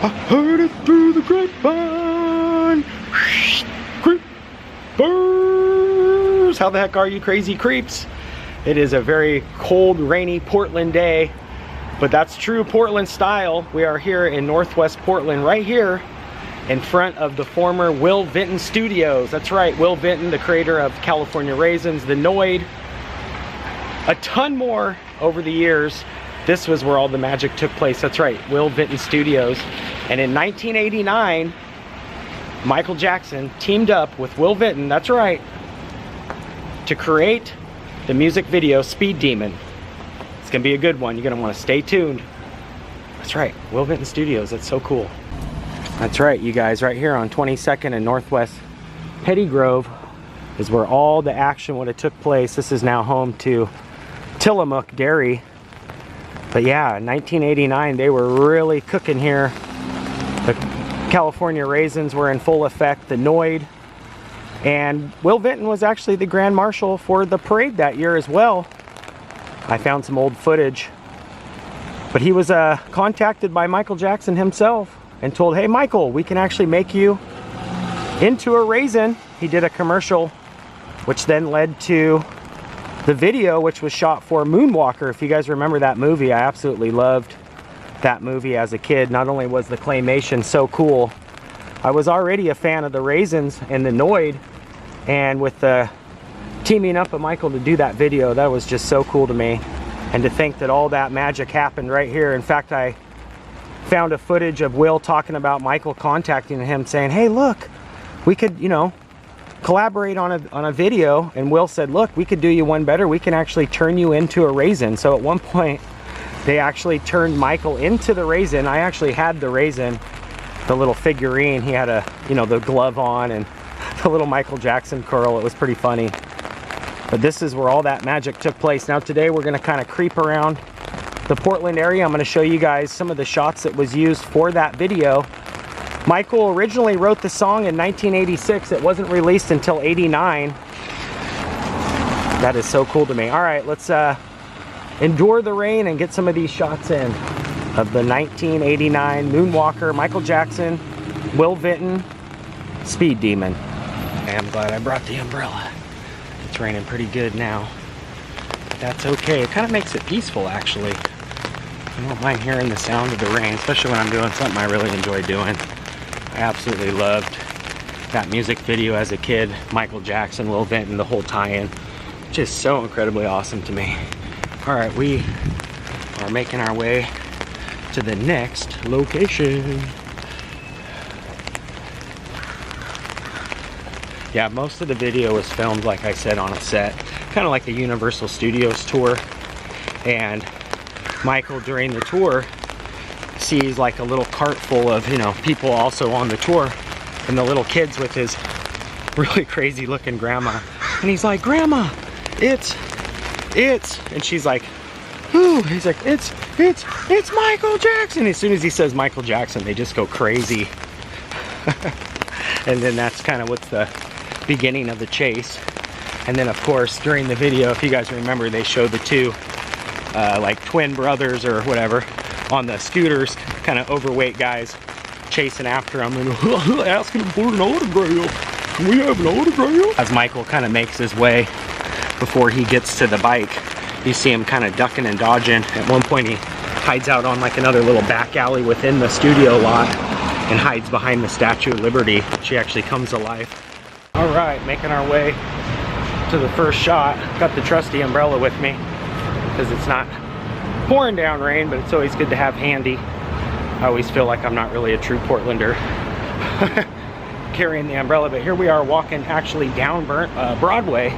I heard it through the grapevine. Creepers. How the heck are you, crazy creeps? It is a very cold, rainy Portland day, but that's true Portland style. We are here in Northwest Portland, right here in front of the former Will Vinton Studios. That's right, Will Vinton, the creator of California Raisins, The Noid, a ton more over the years. This was where all the magic took place. That's right, Will Vinton Studios. And in 1989, Michael Jackson teamed up with Will Vinton, that's right, to create the music video Speed Demon. It's gonna be a good one. You're gonna wanna stay tuned. That's right, Will Vinton Studios, that's so cool. That's right, you guys, right here on 22nd and Northwest Petty Grove is where all the action would have took place. This is now home to Tillamook Dairy. But yeah, in 1989, they were really cooking here. The California Raisins were in full effect, the Noid. And Will Vinton was actually the Grand Marshal for the parade that year as well. I found some old footage. But he was contacted by Michael Jackson himself and told, hey Michael, we can actually make you into a raisin. He did a commercial, which then led to the video, which was shot for Moonwalker. If you guys remember that movie, I absolutely loved that movie as a kid. Not only was the claymation so cool, I was already a fan of the Raisins and the Noid, and with the teaming up with Michael to do that video, that was just so cool to me. And to think that all that magic happened right here. In fact, I found a footage of Will talking about Michael contacting him saying, hey look, we could, you know, collaborate on a video. And Will said, look, we could do you one better. We can actually turn you into a raisin. So at one point they actually turned Michael into the raisin. I actually had the raisin, the little figurine. He had a, you know, the glove on and the little Michael Jackson curl. It was pretty funny. But this is where all that magic took place. Now today we're going to kind of creep around the Portland area. I'm going to show you guys some of the shots that was used for that video. Michael originally wrote the song in 1986. It wasn't released until '89. That is so cool to me. All right, let's endure the rain and get some of these shots in of the 1989 Moonwalker, Michael Jackson, Will Vinton, Speed Demon. Okay, I'm glad I brought the umbrella. It's raining pretty good now, but that's okay. It kind of makes it peaceful, actually. I don't mind hearing the sound of the rain, especially when I'm doing something I really enjoy doing. I absolutely loved that music video as a kid. Michael Jackson, Will Vinton, the whole tie-in. Just so incredibly awesome to me. All right, we are making our way to the next location. Yeah, most of the video was filmed, like I said, on a set. Kind of like the Universal Studios tour. And Michael, during the tour, sees like a little cart full of, you know, people also on the tour, and the little kids with his really crazy looking grandma. And he's like, Grandma, it's, and she's like, who? He's like, it's Michael Jackson. As soon as he says Michael Jackson, they just go crazy. And then that's kind of what's the beginning of the chase. And then of course, during the video, if you guys remember, they showed the two like twin brothers or whatever on the scooters, kind of overweight guys chasing after him and asking him for an autograph. Can we have an autograph? As Michael kind of makes his way before he gets to the bike, you see him kind of ducking and dodging. At one point he hides out on like another little back alley within the studio lot and hides behind the Statue of Liberty. She actually comes to life. All right, making our way to the first shot. Got the trusty umbrella with me because it's not pouring down rain, but it's always good to have handy. I always feel like I'm not really a true Portlander carrying the umbrella, but here we are walking actually down Broadway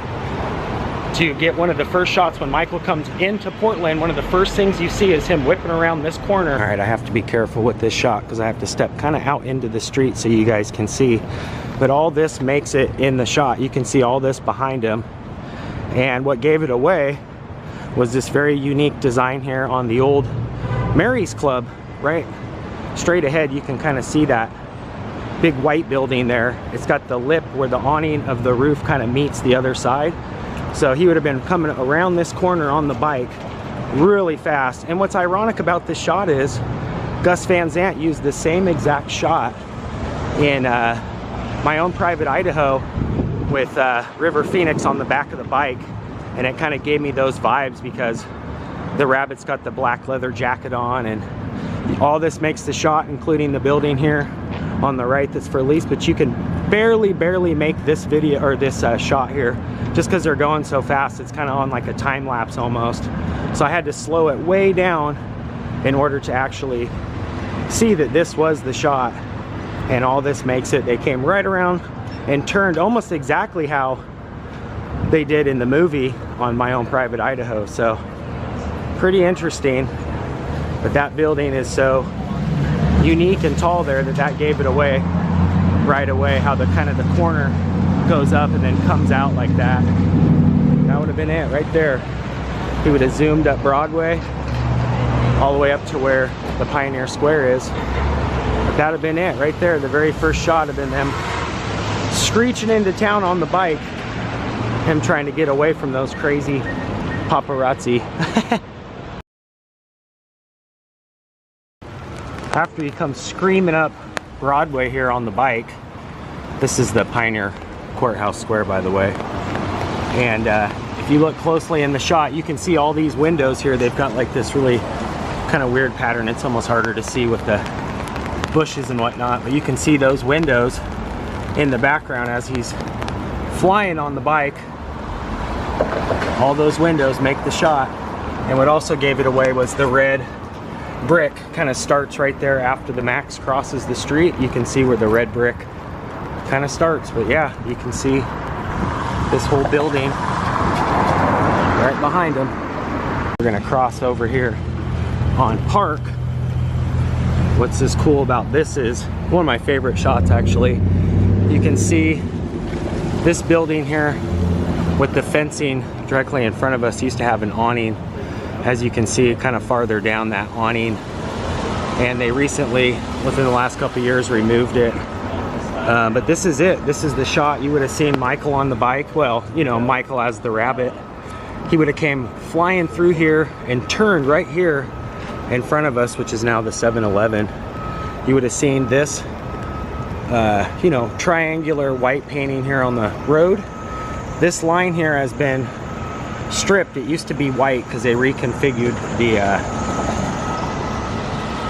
to get one of the first shots. When Michael comes into Portland, one of the first things you see is him whipping around this corner. All right, I have to be careful with this shot because I have to step kind of out into the street so you guys can see. But all this makes it in the shot. You can see all this behind him. And what gave it away was this very unique design here on the old Mary's Club. Right straight ahead, you can kind of see that big white building there. It's got the lip where the awning of the roof kind of meets the other side. So he would have been coming around this corner on the bike really fast. And what's ironic about this shot is Gus Van Sant used the same exact shot in My Own Private Idaho with River Phoenix on the back of the bike, and it kind of gave me those vibes because the rabbit's got the black leather jacket on, and all this makes the shot, including the building here on the right that's for lease. But you can barely make this video or this shot here just because they're going so fast. It's kind of on like a time lapse almost, so I had to slow it way down in order to actually see that this was the shot. And all this makes it, they came right around and turned almost exactly how they did in the movie on My Own Private Idaho. So pretty interesting, but that building is so unique and tall there that gave it away right away, how the kind of the corner goes up and then comes out like that. That would have been it right there. He would have zoomed up Broadway all the way up to where the Pioneer Square is. But that would have been it right there. The very first shot had been them screeching into town on the bike, him trying to get away from those crazy paparazzi. After he comes screaming up Broadway here on the bike, this is the Pioneer Courthouse Square, by the way. And if you look closely in the shot, you can see all these windows here. They've got like this really kind of weird pattern. It's almost harder to see with the bushes and whatnot, but you can see those windows in the background as he's flying on the bike. All those windows make the shot. And what also gave it away was the red brick kind of starts right there after the Max crosses the street. You can see where the red brick kind of starts. But yeah, you can see this whole building right behind him. We're gonna cross over here on Park. What's this cool about this is one of my favorite shots actually. You can see this building here with the fencing directly in front of us used to have an awning. As you can see, kind of farther down that awning, and they recently, within the last couple of years, removed it. But this is it. This is the shot. You would have seen Michael on the bike. Well, you know, Michael as the rabbit. He would have came flying through here and turned right here in front of us, which is now the 7-Eleven. You would have seen this, you know, triangular white painting here on the road. This line here has been stripped. It used to be white because they reconfigured the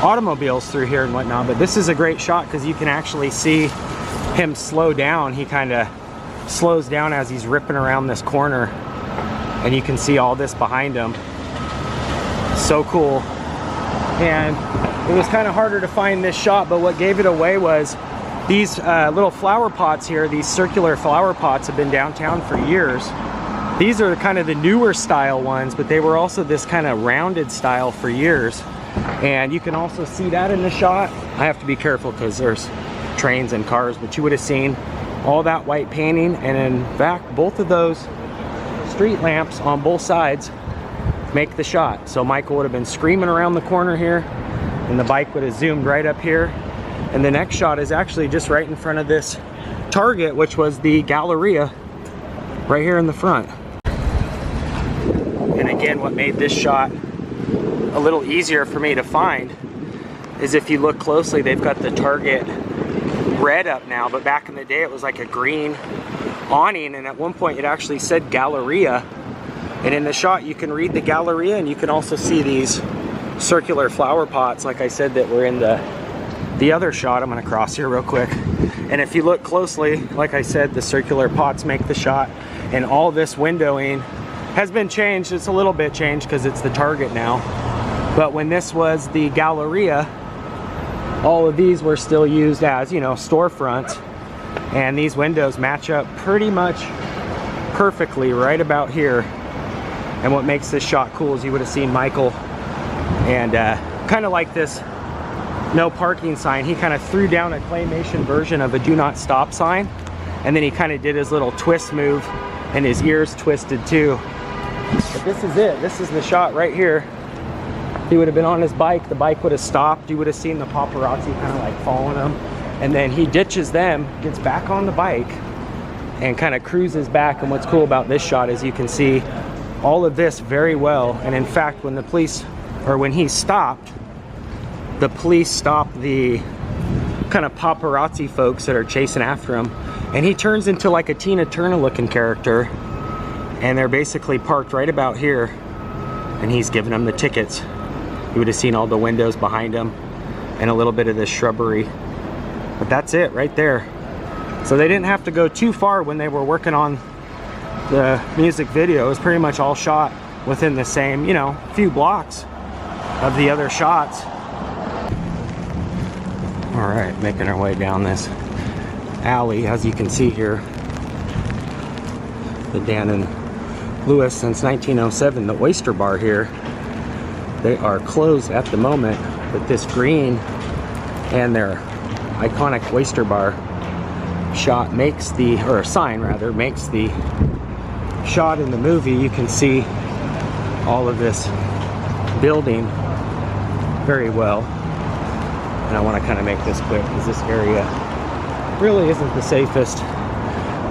automobiles through here and whatnot. But this is a great shot because you can actually see him slow down. He kind of slows down as he's ripping around this corner, and you can see all this behind him. So cool. And it was kind of harder to find this shot, but what gave it away was these little flower pots here. These circular flower pots have been downtown for years. These are kind of the newer style ones, but they were also this kind of rounded style for years. And you can also see that in the shot. I have to be careful because there's trains and cars, but you would have seen all that white painting. And in fact, both of those street lamps on both sides make the shot. So Michael would have been screaming around the corner here, and the bike would have zoomed right up here. And the next shot is actually just right in front of this Target, which was the Galleria right here in the front. And again, what made this shot a little easier for me to find is if you look closely, they've got the Target red up now, but back in the day it was like a green awning, and at one point it actually said Galleria. And in the shot you can read the Galleria, and you can also see these circular flower pots, like I said, that were in the other shot. I'm gonna cross here real quick. And if you look closely, like I said, the circular pots make the shot, and all this windowing has been changed. It's a little bit changed because it's the Target now. But when this was the Galleria, all of these were still used as, you know, storefronts. And these windows match up pretty much perfectly right about here. And what makes this shot cool is you would have seen Michael, and kind of like this no parking sign, he kind of threw down a claymation version of a do not stop sign, and then he kind of did his little twist move, and his ears twisted too. But this is it. This is the shot right here. He would have been on his bike, the bike would have stopped, you would have seen the paparazzi kind of like following him, and then he ditches them, gets back on the bike, and kind of cruises back. And what's cool about this shot is you can see all of this very well. And in fact, when the police, or when he stopped, the police stop the kind of paparazzi folks that are chasing after him, and he turns into like a Tina Turner looking character, and they're basically parked right about here, and he's giving them the tickets. You would have seen all the windows behind him and a little bit of the shrubbery, but that's it right there. So they didn't have to go too far when they were working on the music video. It was pretty much all shot within the same, you know, few blocks of the other shots. All right, making our way down this alley, as you can see here. The Dan and Lewis, since 1907, the Oyster Bar here. They are closed at the moment, but this green and their iconic Oyster Bar shot makes the, or sign rather, makes the shot in the movie. You can see all of this building very well. And I want to kind of make this quick because this area really isn't the safest.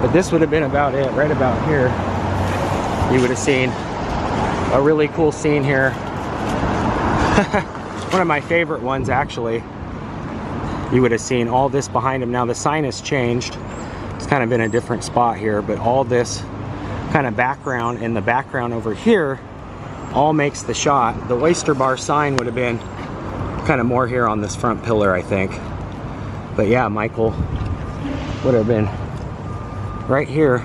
But this would have been about it, right about here. You would have seen a really cool scene here. One of my favorite ones, actually. You would have seen all this behind him. Now the sign has changed. It's kind of in a different spot here, but all this kind of background and the background over here all makes the shot. The Oyster Bar sign would have been kind of more here on this front pillar, I think. But yeah, Michael would have been right here.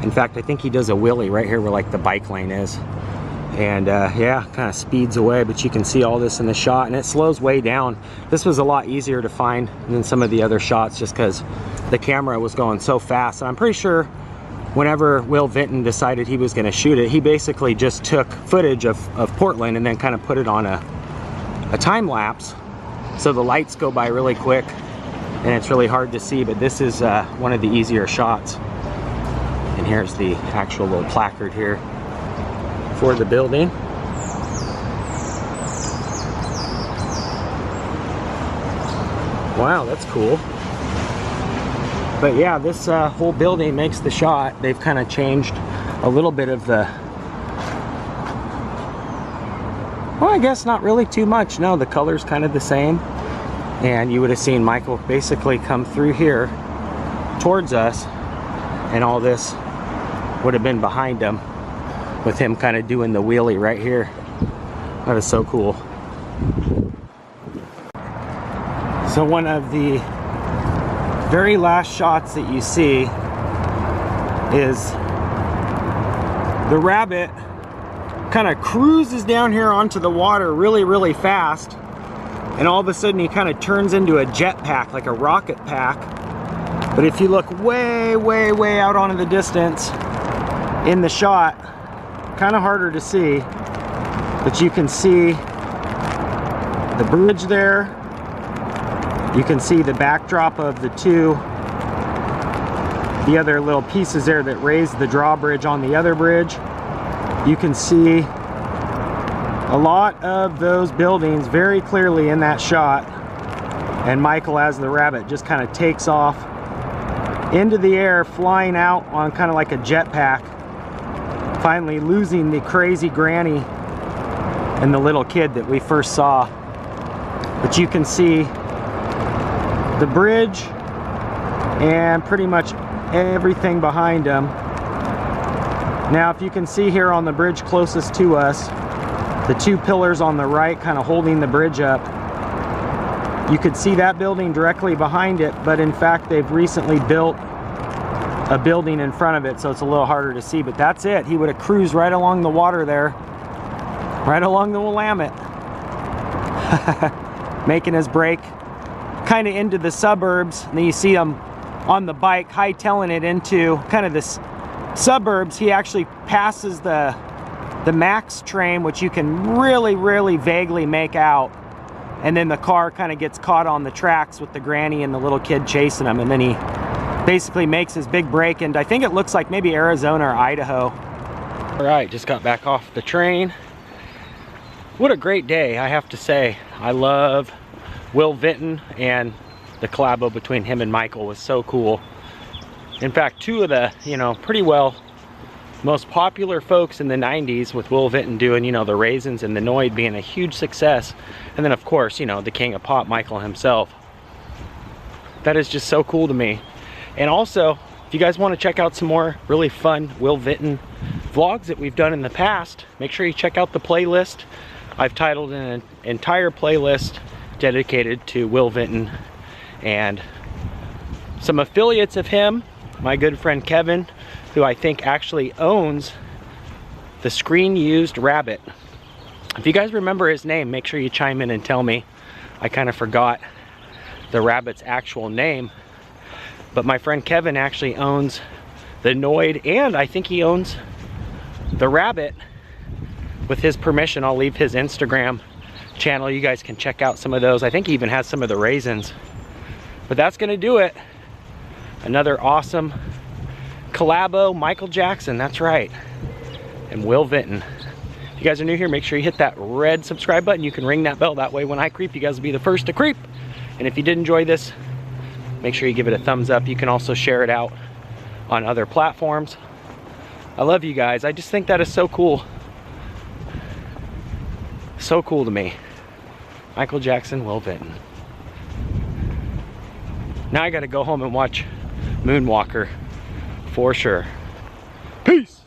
In fact, I think he does a wheelie right here where like the bike lane is. And yeah, kind of speeds away, but you can see all this in the shot, and it slows way down. This was a lot easier to find than some of the other shots just because the camera was going so fast. And I'm pretty sure whenever Will Vinton decided he was going to shoot it, he basically just took footage of Portland and then kind of put it on a time lapse, so the lights go by really quick and it's really hard to see. But this is one of the easier shots. And here's the actual little placard here for the building. Wow, that's cool. But yeah, this whole building makes the shot. They've kind of changed a little bit of the, well, I guess not really too much. No, the color's kind of the same. And you would have seen Michael basically come through here towards us, and all this would have been behind him with him kind of doing the wheelie right here. That is so cool. So one of the very last shots that you see is the rabbit kind of cruises down here onto the water really, really fast, and all of a sudden he kind of turns into a jet pack, like a rocket pack. But if you look way, way, way out onto the distance in the shot, kind of harder to see, but you can see the bridge there. You can see the backdrop of the other little pieces there that raise the drawbridge on the other bridge. You can see a lot of those buildings very clearly in that shot. And Michael, as the rabbit, just kind of takes off into the air, flying out on kind of like a jetpack, finally losing the crazy granny and the little kid that we first saw. But you can see the bridge and pretty much everything behind them. Now, if you can see here on the bridge closest to us, the two pillars on the right kind of holding the bridge up, you could see that building directly behind it, but in fact they've recently built a building in front of it, so it's a little harder to see. But that's it. He would have cruised right along the water there, right along the Willamette, making his break kind of into the suburbs. And then you see him on the bike hightailing it into kind of this suburbs. He actually passes the Max train, which you can really, really vaguely make out, and then the car kind of gets caught on the tracks with the granny and the little kid chasing him, and then he basically makes his big break, and I think it looks like maybe Arizona or Idaho. All right, just got back off the train. What a great day, I have to say. I love Will Vinton, and the collabo between him and Michael was so cool. In fact, two of the, you know, pretty well most popular folks in the 90s, with Will Vinton doing, you know, the Raisins and the Noid being a huge success. And then of course, you know, the king of pop, Michael himself. That is just so cool to me. And also, if you guys want to check out some more really fun Will Vinton vlogs that we've done in the past, make sure you check out the playlist. I've titled an entire playlist dedicated to Will Vinton and some affiliates of him. My good friend Kevin, who I think actually owns the Screen Used Rabbit. If you guys remember his name, make sure you chime in and tell me. I kind of forgot the rabbit's actual name. But my friend Kevin actually owns the Noid, and I think he owns the rabbit. With his permission, I'll leave his Instagram channel. You guys can check out some of those. I think he even has some of the raisins. But that's gonna do it. Another awesome collabo, Michael Jackson, that's right, and Will Vinton. If you guys are new here, make sure you hit that red subscribe button. You can ring that bell. That way when I creep, you guys will be the first to creep. And if you did enjoy this, make sure you give it a thumbs up. You can also share it out on other platforms. I love you guys. I just think that is so cool. So cool to me. Michael Jackson, Will Vinton. Now I gotta go home and watch Moonwalker for sure. Peace.